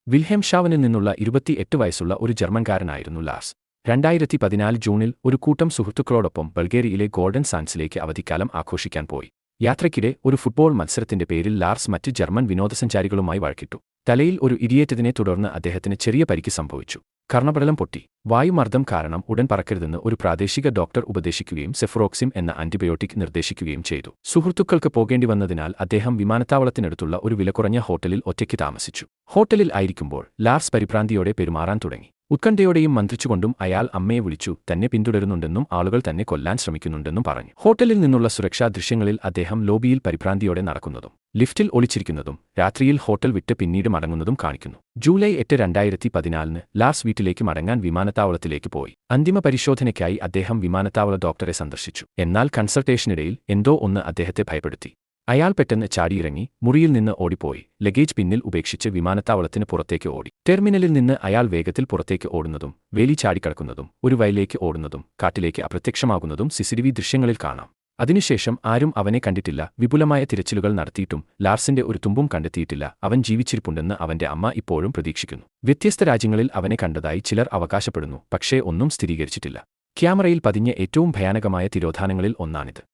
വിൽഹെംഷാവനിൽ നിന്നുള്ള 28 വയസ്സുള്ള ഒരു ജർമ്മൻകാരനായിരുന്നു ലാർസ്. 2014 ജൂണിൽ ഒരു കൂട്ടം സുഹൃത്തുക്കളോടൊപ്പം ബൾഗേറിയയിലെ ഗോൾഡൻ സാൻഡ്സിലേക്ക് അവധിക്കാലം ആഘോഷിക്കാൻ പോയി. യാത്രയ്ക്കിടെ ഒരു ഫുട്ബോൾ മത്സരത്തിന്റെ പേരിൽ ലാർസ് മറ്റ് ജർമ്മൻ വിനോദസഞ്ചാരികളുമായി വഴക്കിട്ടു. തലയിൽ ഒരു ഇടിയേറ്റതിനെ തുടർന്ന് അദ്ദേഹത്തിന് ചെറിയ പരിക്ക് സംഭവിച്ചു. കർണപടലം പൊട്ടി. വായുമർദ്ദം കാരണം ഉടൻ പറക്കരുതെന്ന് ഒരു പ്രാദേശിക ഡോക്ടർ ഉപദേശിക്കുകയും സെഫ്രോക്സിം എന്ന ആന്റിബയോട്ടിക് നിർദ്ദേശിക്കുകയും ചെയ്തു. സുഹൃത്തുക്കൾക്ക് പോകേണ്ടി വന്നതിനാൽ അദ്ദേഹം വിമാനത്താവളത്തിനടുത്തുള്ള ഒരു വിലകുറഞ്ഞ ഹോട്ടലിൽ ഒറ്റയ്ക്ക് താമസിച്ചു. ഹോട്ടലിൽ ആയിരിക്കുമ്പോൾ ലാർസ് പരിഭ്രാന്തിയോടെ പെരുമാറാൻ തുടങ്ങി. ഉത്കണ്ഠയോടെയും മന്ത്രിച്ചുകൊണ്ടും അയാൾ അമ്മയെ വിളിച്ചു. തന്നെ പിന്തുടരുന്നുണ്ടെന്നും ആളുകൾ തന്നെ കൊല്ലാൻ ശ്രമിക്കുന്നുണ്ടെന്നും പറഞ്ഞു. ഹോട്ടലിൽ നിന്നുള്ള സുരക്ഷാ ദൃശ്യങ്ങളിൽ അദ്ദേഹം ലോബിയിൽ പരിഭ്രാന്തിയോടെ നടക്കുന്നതും ലിഫ്റ്റിൽ ഒളിച്ചിരിക്കുന്നതും രാത്രിയിൽ ഹോട്ടൽ വിട്ട് പിന്നീട് മടങ്ങുന്നതും കാണിക്കുന്നു. ജൂലൈ 8, 2014 ലാർസ് വീട്ടിലേക്ക് മടങ്ങാൻ വിമാനത്താവളത്തിലേക്ക് പോയി. അന്തിമ പരിശോധനയ്ക്കായി അദ്ദേഹം വിമാനത്താവള ഡോക്ടറെ സന്ദർശിച്ചു. എന്നാൽ കൺസൾട്ടേഷനിടയിൽ എന്തോ ഒന്ന് അദ്ദേഹത്തെ ഭയപ്പെടുത്തി. അയാൾ പെട്ടെന്ന് ചാടിയിറങ്ങി മുറിയിൽ നിന്ന് ഓടിപ്പോയി. ലഗേജ് പിന്നിൽ ഉപേക്ഷിച്ച് വിമാനത്താവളത്തിന് പുറത്തേക്ക് ഓടി. ടെർമിനലിൽ നിന്ന് അയാൾ വേഗത്തിൽ പുറത്തേക്ക് ഓടുന്നതും വേലി ചാടിക്കടക്കുന്നതും ഒരു വയലിലേക്ക് ഓടുന്നതും കാട്ടിലേക്ക് അപ്രത്യക്ഷമാകുന്നതും സിസിടിവി ദൃശ്യങ്ങളിൽ കാണാം. അതിനുശേഷം ആരും അവനെ കണ്ടിട്ടില്ല. വിപുലമായ തിരച്ചിലുകൾ നടത്തിയിട്ടും ലാർസിന്റെ ഒരു തുമ്പും കണ്ടെത്തിയിട്ടില്ല. അവൻ ജീവിച്ചിരിപ്പുണ്ടെന്ന് അവന്റെ അമ്മ ഇപ്പോഴും പ്രതീക്ഷിക്കുന്നു. വ്യത്യസ്ത രാജ്യങ്ങളിൽ അവനെ കണ്ടതായി ചിലർ അവകാശപ്പെടുന്നു, പക്ഷേ ഒന്നും സ്ഥിരീകരിച്ചിട്ടില്ല. ക്യാമറയിൽ പതിഞ്ഞ ഏറ്റവും ഭയാനകമായ തിരോധാനങ്ങളിൽ ഒന്നാണിത്.